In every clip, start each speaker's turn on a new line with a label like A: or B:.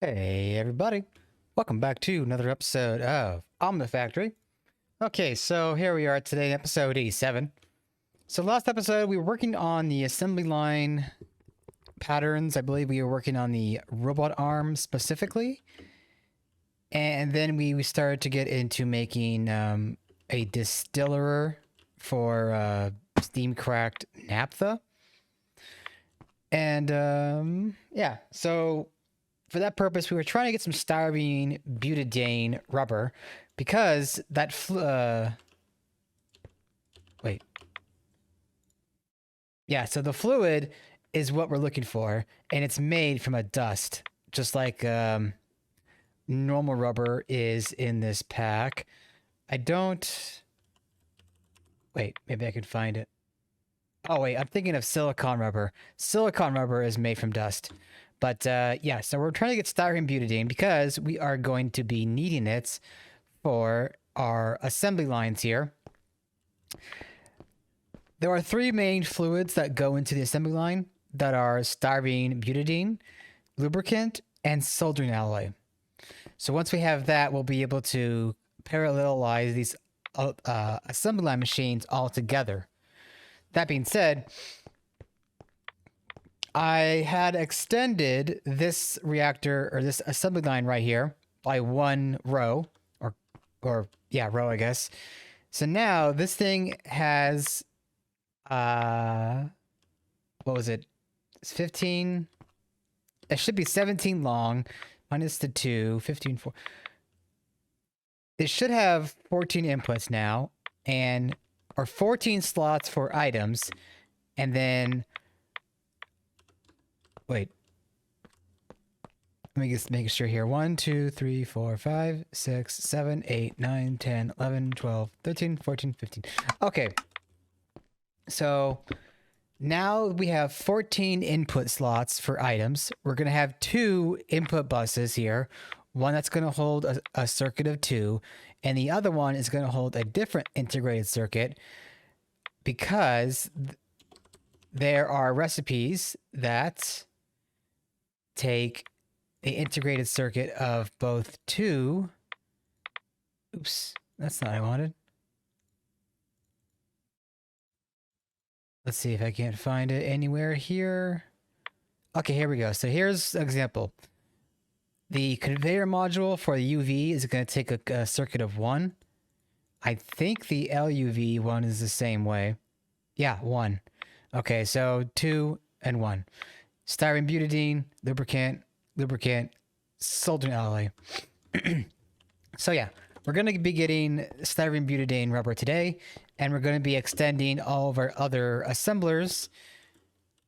A: Hey everybody, welcome back to another episode of Omnifactory. Okay, so here we are today, episode 87. So last episode we were working on the assembly line patterns. I believe we were working on the robot arm specifically. And then we started to get into making a distiller for steam cracked naphtha. And yeah, so for that purpose, we were trying to get some styrene butadiene rubber because that wait. Yeah, so the fluid is what we're looking for, and it's made from a dust, just like normal rubber is in this pack. I don't... Wait, maybe I can find it. Oh, wait, I'm thinking of silicone rubber. Silicone rubber is made from dust. But yeah, so we're trying to get styrene butadiene because we are going to be needing it for our assembly lines here. There are three main fluids that go into the assembly line that are styrene butadiene, lubricant, and soldering alloy. So once we have that, we'll be able to parallelize these assembly line machines all together. That being said, I had extended this reactor or this assembly line right here by one row or yeah, row, I guess. So now this thing has, what was it? It's 15. It should be 17 long minus the 2, 15, 4. It should have 14 inputs now or 14 slots for items. And then wait. Let me just make sure here. 1, 2, 3, 4, 5, 6, 7, 8, 9, 10, 11, 12, 13, 14, 15. Okay. So now we have 14 input slots for items. We're going to have 2 input buses here. One that's going to hold a circuit of 2, and the other one is going to hold a different integrated circuit because there are recipes that take the integrated circuit of both 2. Oops, that's not what I wanted. Let's see if I can't find it anywhere here. Okay, here we go. So here's an example. The conveyor module for the UV is going to take a circuit of 1. I think the LUV one is the same way. Yeah, 1. Okay, so 2 and 1. Styrene butadiene, lubricant, soldering alloy. So yeah, we're going to be getting styrene butadiene rubber today, and we're going to be extending all of our other assemblers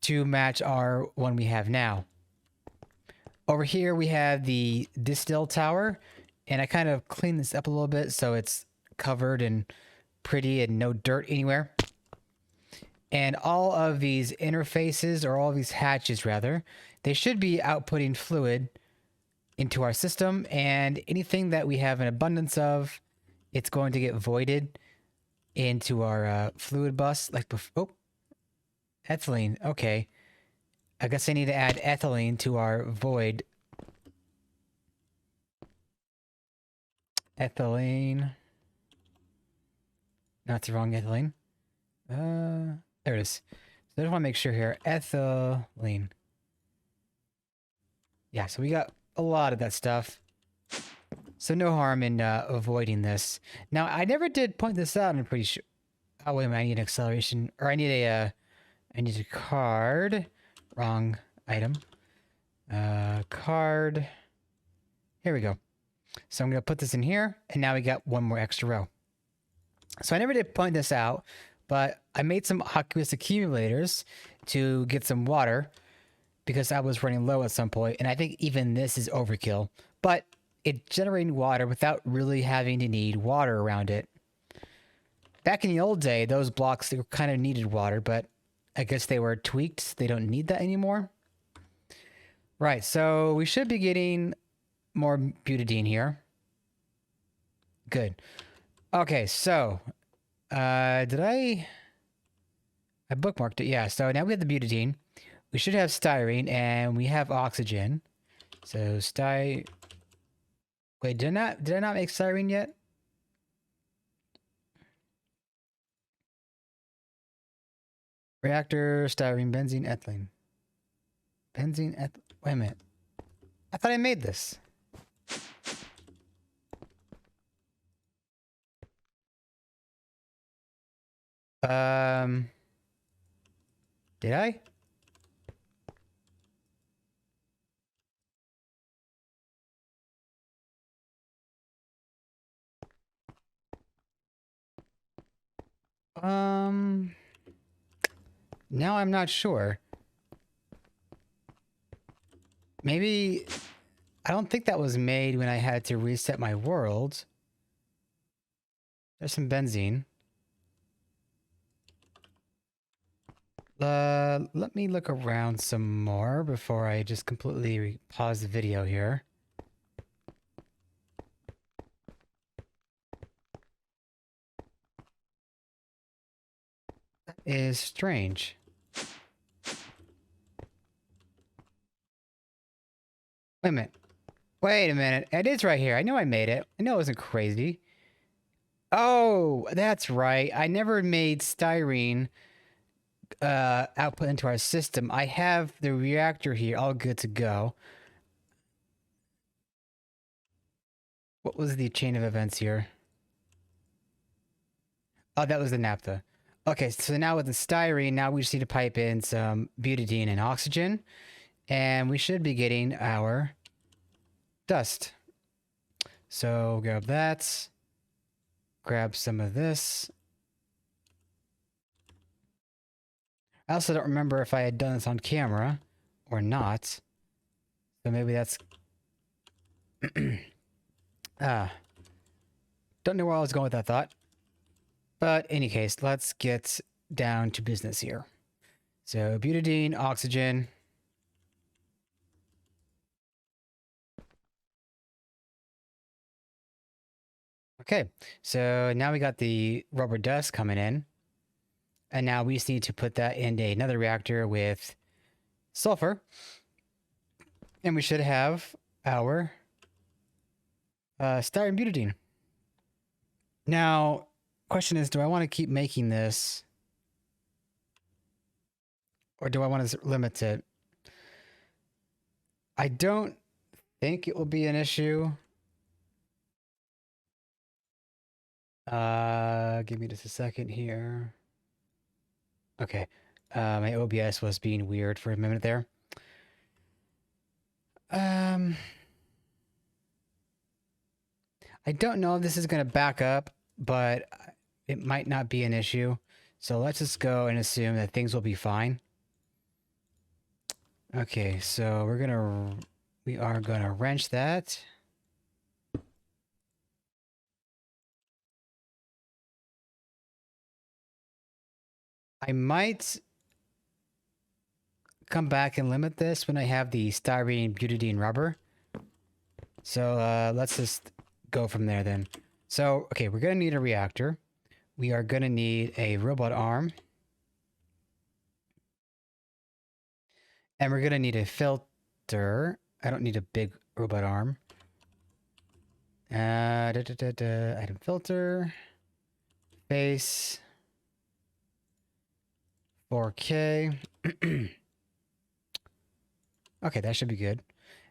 A: to match our one we have now. Over here we have the distill tower, and I kind of cleaned this up a little bit so it's covered and pretty and no dirt anywhere. And all of these interfaces, or all of these hatches rather, they should be outputting fluid into our system, and anything that we have an abundance of, it's going to get voided into our fluid bus. Like before. Oh, ethylene. Okay. I guess I need to add ethylene to our void. Ethylene. No, it's the wrong ethylene. There it is. So I just want to make sure here. Ethylene. Yeah, so we got a lot of that stuff. So no harm in avoiding this. Now, I never did point this out, I'm pretty sure. Oh, wait a minute, I need an acceleration. Or I need a card. Wrong item. Card. Here we go. So I'm going to put this in here, and now we got one more extra row. So I never did point this out, but I made some aqueous accumulators to get some water because I was running low at some point, and I think even this is overkill. But it's generating water without really having to need water around it. Back in the old day, those blocks they kind of needed water, but I guess they were tweaked. They don't need that anymore. Right, so we should be getting more butadiene here. Good. Okay, so did I bookmarked it? Yeah, so now we have the butadiene. We should have styrene, and we have oxygen. So wait, did I not make styrene yet? Reactor, styrene, benzene, ethylene. Wait a minute. I thought I made this. Did I? Now I'm not sure. Maybe, I don't think that was made when I had to reset my world. There's some benzene. Let me look around some more before I just completely pause the video here. That is strange. Wait a minute. Wait a minute. It is right here. I know I made it. I know it wasn't crazy. Oh, that's right. I never made styrene output into our system. I have the reactor here all good to go. What was the chain of events here? Oh, that was the naphtha. Okay, so now with the styrene, now we just need to pipe in some butadiene and oxygen. And we should be getting our dust. So grab that. Grab some of this. I also don't remember if I had done this on camera or not. So maybe that's... don't know where I was going with that thought. But in any case, let's get down to business here. So butadiene, oxygen. Okay, so now we got the rubber dust coming in. And now we just need to put that in another reactor with sulfur. And we should have our styrene butadiene. Now, question is, do I want to keep making this? Or do I want to limit it? I don't think it will be an issue. Give me just a second here. Okay. My OBS was being weird for a minute there. I don't know if this is going to back up, but it might not be an issue. So let's just go and assume that things will be fine. Okay, so we are gonna wrench that. I might come back and limit this when I have the styrene butadiene rubber. So let's just go from there then. So, okay, we're gonna need a reactor. We are gonna need a robot arm. And we're gonna need a filter. I don't need a big robot arm. Item filter. Face. 4K. Okay, that should be good.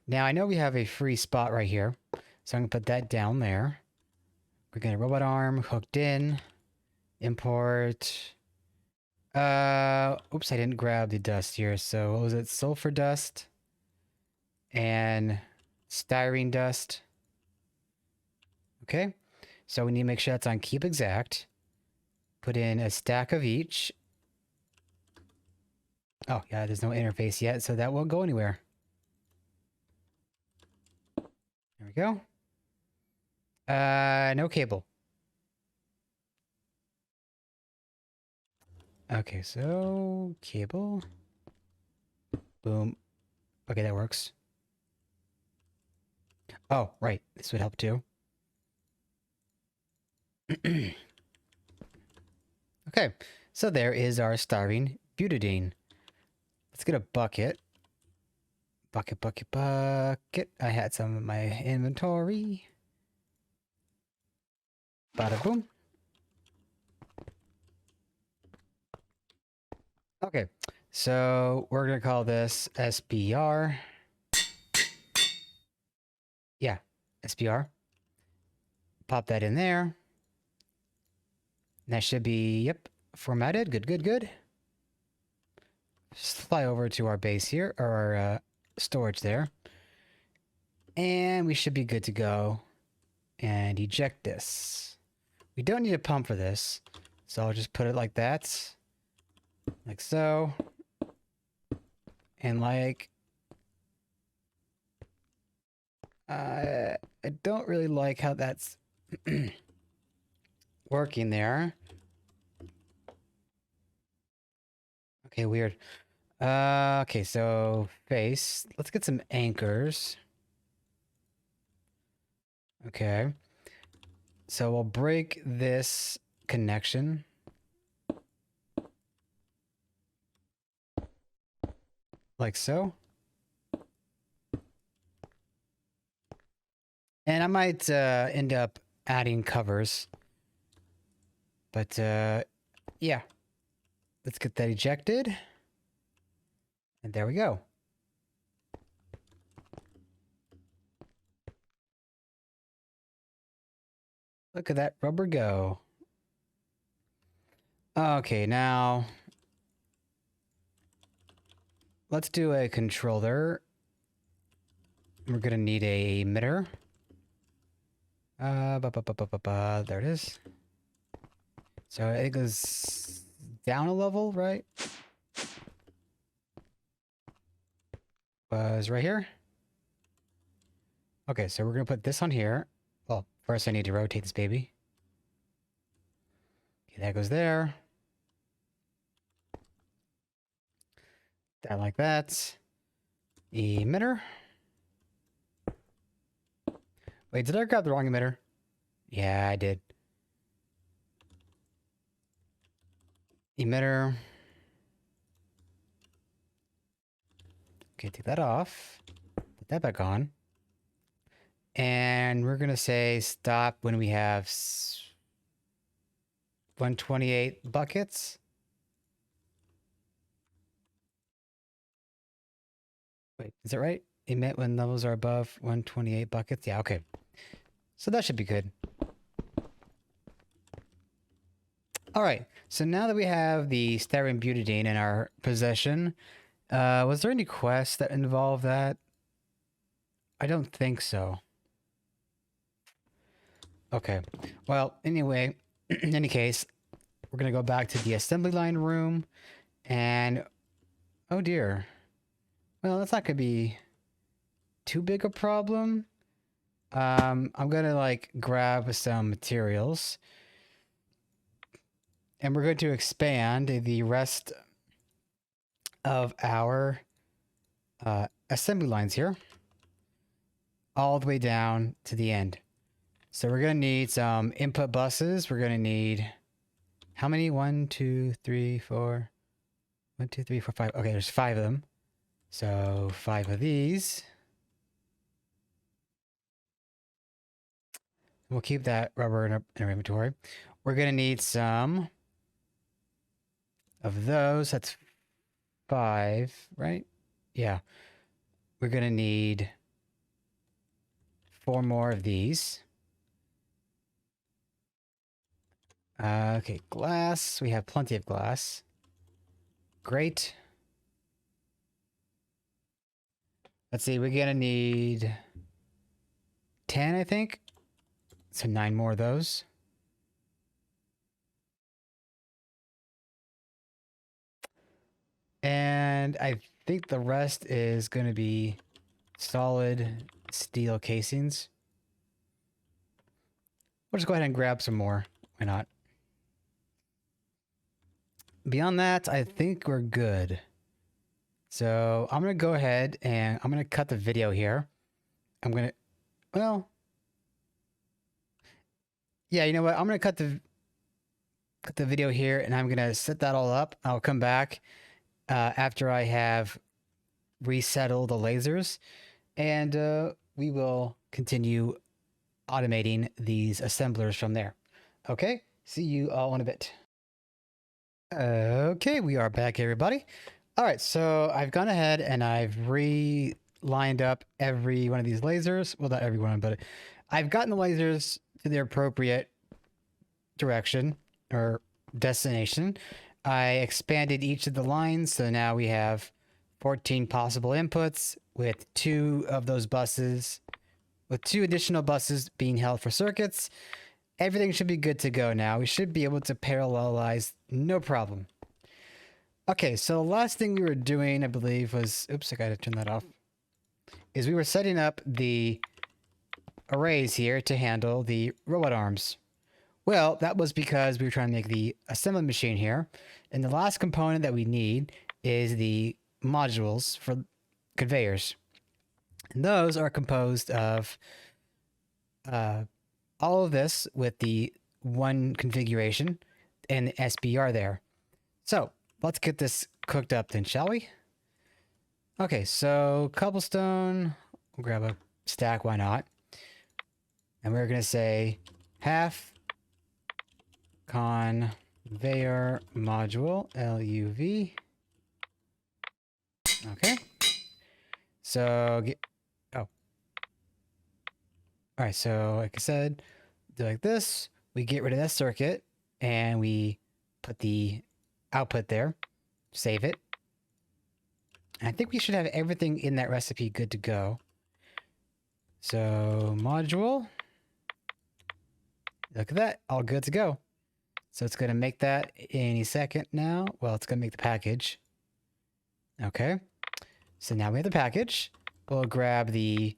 A: Now, I know we have a free spot right here. So I'm going to put that down there. We're going to robot arm hooked in. Import. Oops, I didn't grab the dust here. So what was it? Sulfur dust. And styrene dust. Okay. So we need to make sure that's on keep exact. Put in a stack of each. Oh, yeah, there's no interface yet, so that won't go anywhere. There we go. No cable. Okay, so cable. Boom. Okay, that works. Oh, right. This would help too. Okay, so there is our styrene butadiene. Let's get a bucket. Bucket, bucket, bucket. I had some in my inventory. Bada boom. Okay, so we're gonna call this SBR. Yeah, SBR. Pop that in there. That should be, yep, formatted. Good, good, good. Just fly over to our base here, or our storage there. And we should be good to go. And eject this. We don't need a pump for this, so I'll just put it like that. Like so. And like... I don't really like how that's working there. Okay, weird. Okay, so face. Let's get some anchors. Okay. So we'll break this connection. Like so. And I might end up adding covers. But yeah. Let's get that ejected. And there we go. Look at that rubber go. Okay, now let's do a controller. We're gonna need a emitter. There it is. So it goes down a level, right? Was right here. Okay, so we're gonna put this on here. Well, first I need to rotate this baby. Okay, that goes there. That like that. Emitter. Wait, did I grab the wrong emitter? Yeah, I did. Emitter. Okay, take that off. Put that back on. And we're gonna say stop when we have 128 buckets. Wait, is that right? Emit when levels are above 128 buckets? Yeah, okay. So that should be good. All right, so now that we have the styrene butadiene in our possession, was there any quests that involve that? I don't think so. Okay, well, anyway, in any case, we're gonna go back to the assembly line room, and oh dear. Well, that's not gonna be too big a problem. I'm gonna like grab some materials. And we're going to expand the rest of our assembly lines here. All the way down to the end. So we're going to need some input buses. We're going to need... How many? 1, 2, 3, 4... 1, 2, 3, 4, 5. Okay, there's 5 of them. So 5 of these. We'll keep that rubber in our inventory. We're going to need some of those. That's 5, right? Yeah. We're going to need 4 more of these. Okay, glass. We have plenty of glass. Great. Let's see, we're gonna need 10, I think. So 9 more of those. And I think the rest is going to be solid steel casings. We'll just go ahead and grab some more. Why not? Beyond that, I think we're good. So I'm going to go ahead and I'm going to cut the video here. I'm going to, well, yeah, you know what? I'm going to cut the video here and I'm going to set that all up. I'll come back after I have resettle the lasers, and we will continue automating these assemblers from there. Okay, see you all in a bit. Okay, we are back, everybody. All right, so I've gone ahead and I've lined up every one of these lasers. Well, not every one, but I've gotten the lasers to their appropriate direction or destination. I expanded each of the lines, so now we have 14 possible inputs with 2 of those buses, with 2 additional buses being held for circuits. Everything should be good to go now. We should be able to parallelize no problem. Okay, so the last thing we were doing, I believe, was... Oops, I gotta turn that off. Is we were setting up the arrays here to handle the robot arms. Well, that was because we were trying to make the assembly machine here. And the last component that we need is the modules for conveyors. And those are composed of all of this with the one configuration and the SBR there. So let's get this cooked up then, shall we? Okay, so cobblestone, we'll grab a stack, why not? And we're going to say half conveyor module, LuV. Okay. So, all right, so like I said, do like this. We get rid of that circuit and we put the output there, save it. And I think we should have everything in that recipe good to go. So module, look at that, all good to go. So it's going to make that any second now. Well, it's going to make the package. Okay. So now we have the package. We'll grab the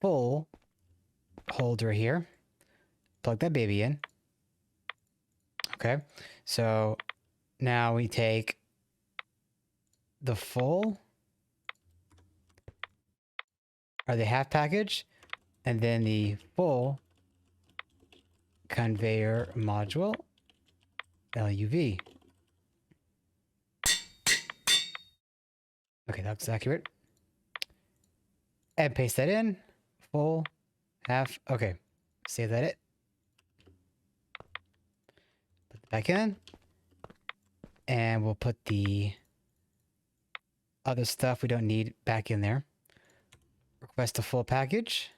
A: full holder here. Plug that baby in. Okay. So now we take the full or the half package and then the full conveyor module, LuV. Okay, that's accurate. And paste that in. Full, half. Okay, save that. Put it back in. And we'll put the other stuff we don't need back in there. Request a full package.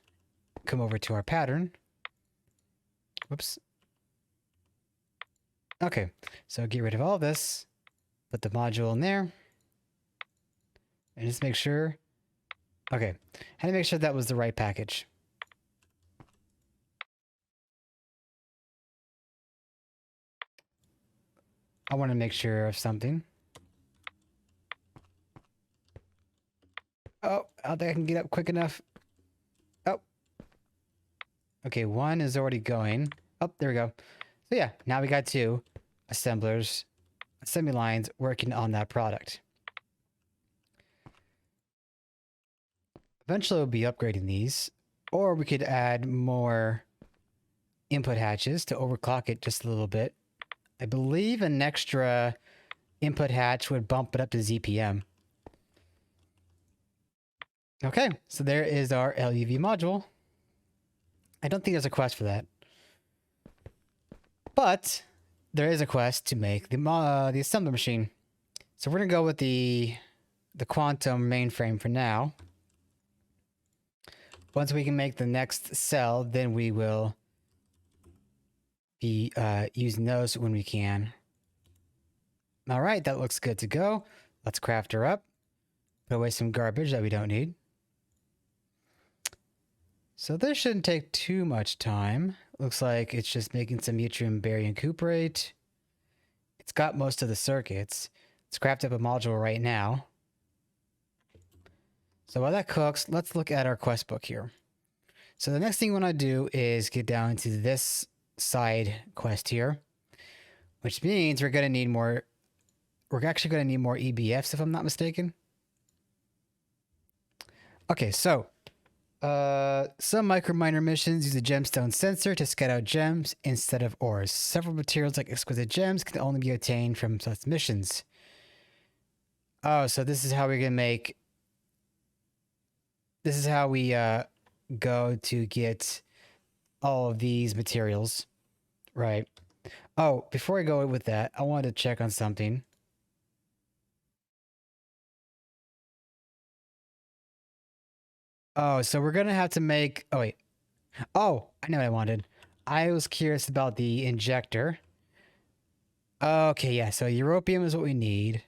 A: Come over to our pattern. Whoops. Okay, so get rid of all this. Put the module in there. And just make sure. Okay, I had to make sure that was the right package. I want to make sure of something. Oh, I don't think I can get up quick enough. Oh. Okay, one is already going. Oh, there we go. So yeah, now we got 2 assemblers, assembly lines working on that product. Eventually we'll be upgrading these, or we could add more input hatches to overclock it just a little bit. I believe an extra input hatch would bump it up to ZPM. Okay, so there is our LuV module. I don't think there's a quest for that. But there is a quest to make the assembly machine. So we're going to go with the quantum mainframe for now. Once we can make the next cell, then we will be using those when we can. All right, that looks good to go. Let's craft her up. Put away some garbage that we don't need. So this shouldn't take too much time. Looks like it's just making some yttrium barium cuprate. It's got most of the circuits. Let's craft up a module right now. So while that cooks, let's look at our quest book here. So the next thing we want to do is get down to this side quest here, which means we're going to need more. We're actually going to need more EBFs if I'm not mistaken. Okay, so some microminer missions use a gemstone sensor to scout out gems instead of ores. Several materials like exquisite gems can only be obtained from such missions. Oh, so this is how we're going to make this is how we go to get all of these materials. Right. Oh, before I go with that, I wanted to check on something. Oh, so we're gonna have to make. Oh wait. Oh, I know what I wanted. I was curious about the injector. Okay, yeah. So europium is what we need.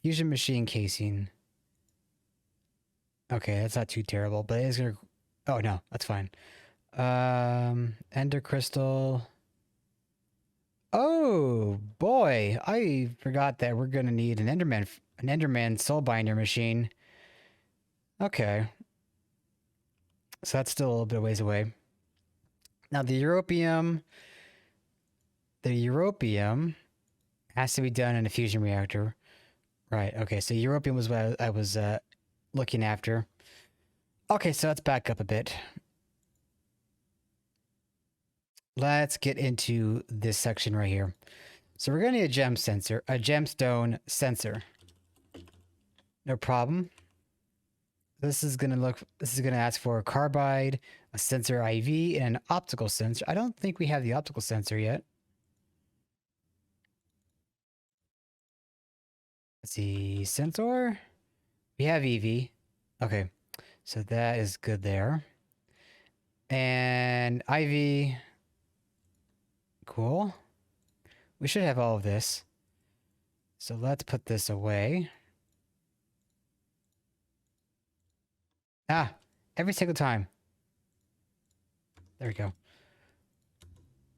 A: Fusion machine casing. Okay, that's not too terrible, but it's gonna. Oh no, that's fine. Ender crystal. Oh boy, I forgot that we're gonna need an Enderman soul binder machine. Okay, so that's still a little bit of ways away. Now the europium has to be done in a fusion reactor. Right. Okay. So europium was what I was looking after. Okay, so let's back up a bit. Let's get into this section right here. So we're gonna need a gemstone sensor. No problem. This is gonna ask for a carbide, a sensor IV, and an optical sensor. I don't think we have the optical sensor yet. Let's see, sensor. We have EV. Okay, so that is good there. And IV. Cool. We should have all of this. So let's put this away. Ah, every single time. There we go.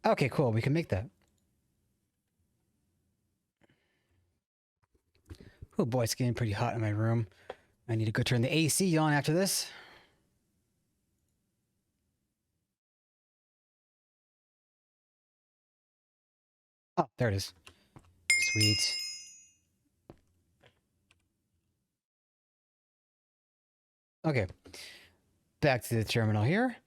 A: Okay, cool. We can make that. Oh boy, it's getting pretty hot in my room. I need to go turn the AC on after this. Oh, there it is. Sweet. Okay. Back to the terminal here.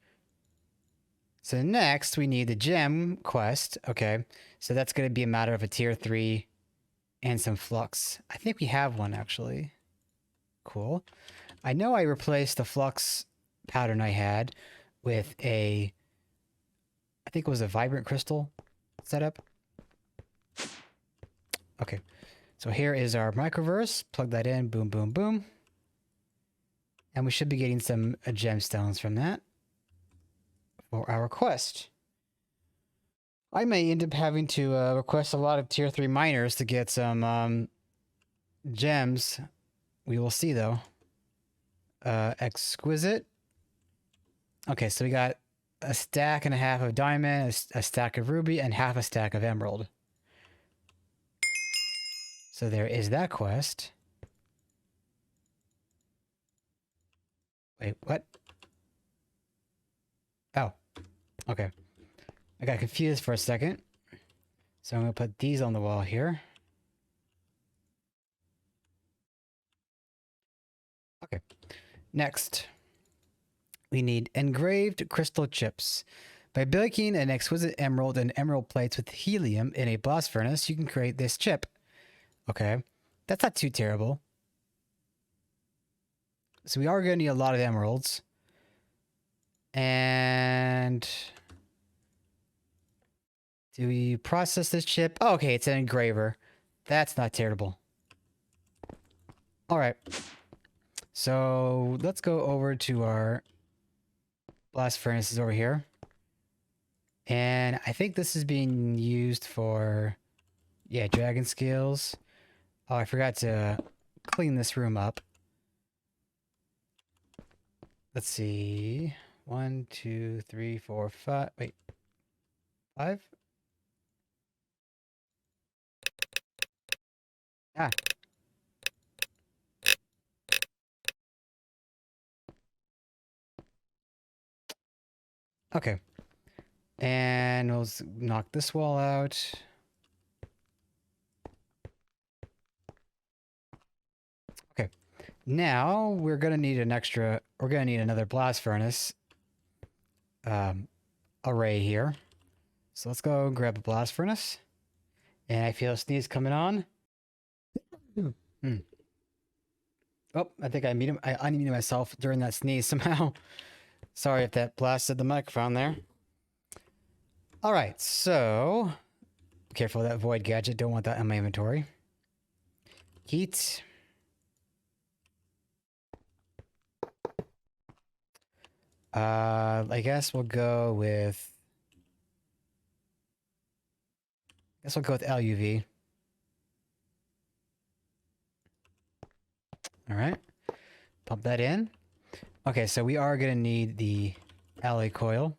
A: So next we need the gem quest. Okay. So that's going to be a matter of a tier 3 and some flux. I think we have one actually. Cool. I know I replaced the flux pattern I had with I think it was a vibrant crystal setup. Okay. So here is our microverse. Plug that in. Boom, boom, boom. And we should be getting some gemstones from that for our quest. I may end up having to request a lot of tier 3 miners to get some gems. We will see though. Exquisite. Okay, so we got a stack and a half of diamond, a stack of ruby, and half a stack of emerald. So there is that quest. Wait, what? Oh, okay. I got confused for a second. So I'm going to put these on the wall here. Okay. Next, we need engraved crystal chips. By baking an exquisite emerald and emerald plates with helium in a blast furnace, you can create this chip. Okay. That's not too terrible. So we are going to need a lot of emeralds. And do we process this chip? Oh, okay, it's an engraver. That's not terrible. All right. So let's go over to our blast furnaces over here. And I think this is being used for, yeah, dragon scales. Oh, I forgot to clean this room up. Let's see. 1, 2, 3, 4, 5. Wait. 5? Ah. Okay. And we'll knock this wall out. Okay. Now we're gonna need another blast furnace array here. So let's go grab a blast furnace. And I feel a sneeze coming on. Oh, I think I unmuted myself during that sneeze somehow. Sorry if that blasted the microphone there. All right, so careful of that void gadget. Don't want that in my inventory. Heat. I guess we'll go with. LuV. All right, pump that in. Okay, so we are gonna need the alloy coil.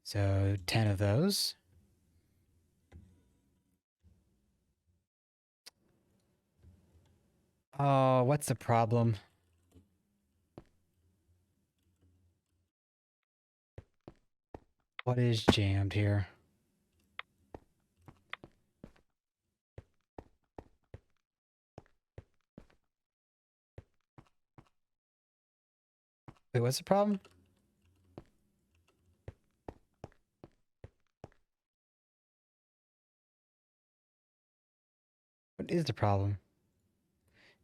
A: So 10 of those. Oh, what's the problem? What is jammed here? Wait, what's the problem? What is the problem?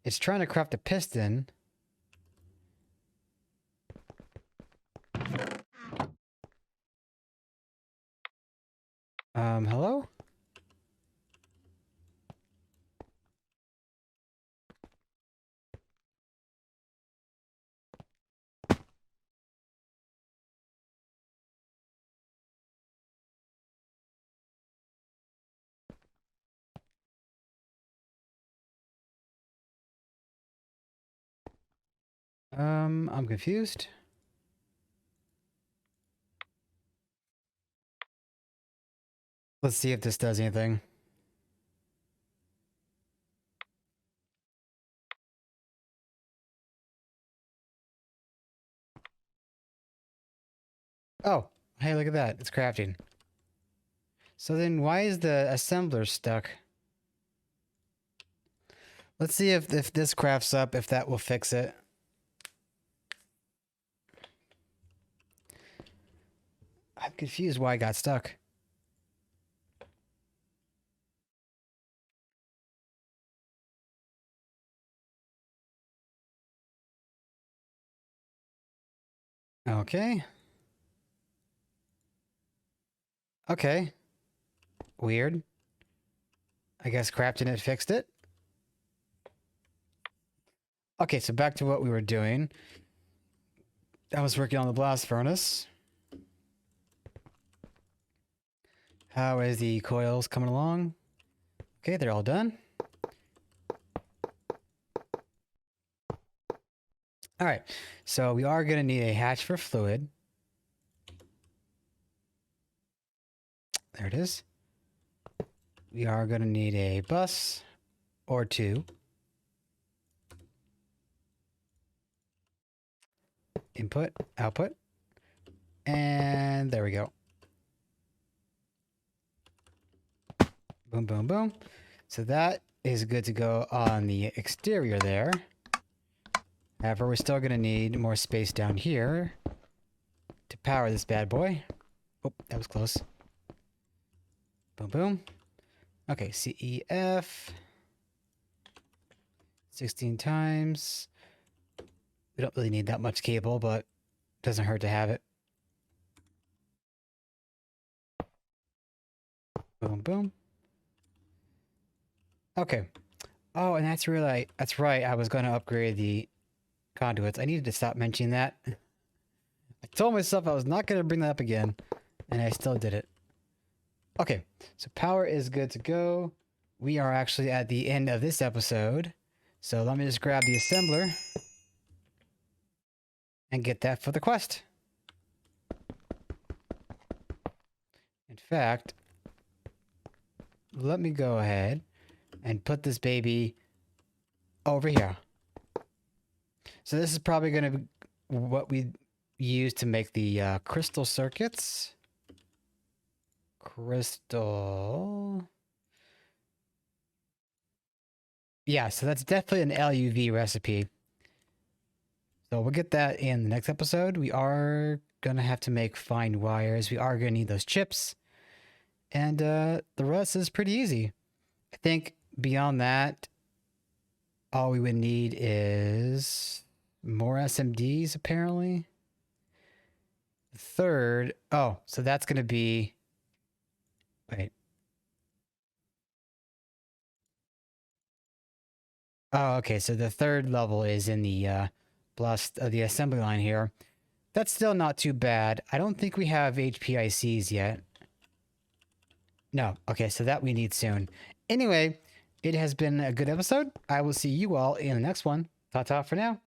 A: It's trying to craft a piston. Hello? I'm confused. Let's see if this does anything. Oh, hey, look at that. It's crafting. So then why is the assembler stuck? Let's see if this crafts up, if that will fix it. I'm confused why it got stuck. Okay. Okay. Weird. I guess crafting it fixed it. Okay, so back to what we were doing. I was working on the blast furnace. How is the coils coming along? Okay, they're all done. All right, so we are going to need a hatch for fluid. There it is. We are going to need a bus or two. Input, output. And there we go. Boom, boom, boom. So that is good to go on the exterior there. However, we're still going to need more space down here to power this bad boy. Oh, that was close. Boom, boom. Okay, CEF. 16 times. We don't really need that much cable, but it doesn't hurt to have it. Boom, boom. Okay. Oh, and that's right. I was going to upgrade the conduits. I needed to stop mentioning that. I told myself I was not going to bring that up again, and I still did it. Okay, so power is good to go. We are actually at the end of this episode. So let me just grab the assembler and get that for the quest. In fact, let me go ahead and put this baby over here. So this is probably going to be what we use to make the crystal circuits. Crystal. Yeah, so that's definitely an LuV recipe. So we'll get that in the next episode. We are going to have to make fine wires. We are going to need those chips. And the rest is pretty easy. I think beyond that, all we would need is more SMDs, apparently. Third, oh, so that's going to be, wait. Oh, okay, so the third level is in the the assembly line here. That's still not too bad. I don't think we have HPICs yet. No, okay, so that we need soon. Anyway, it has been a good episode. I will see you all in the next one. Ta-ta for now.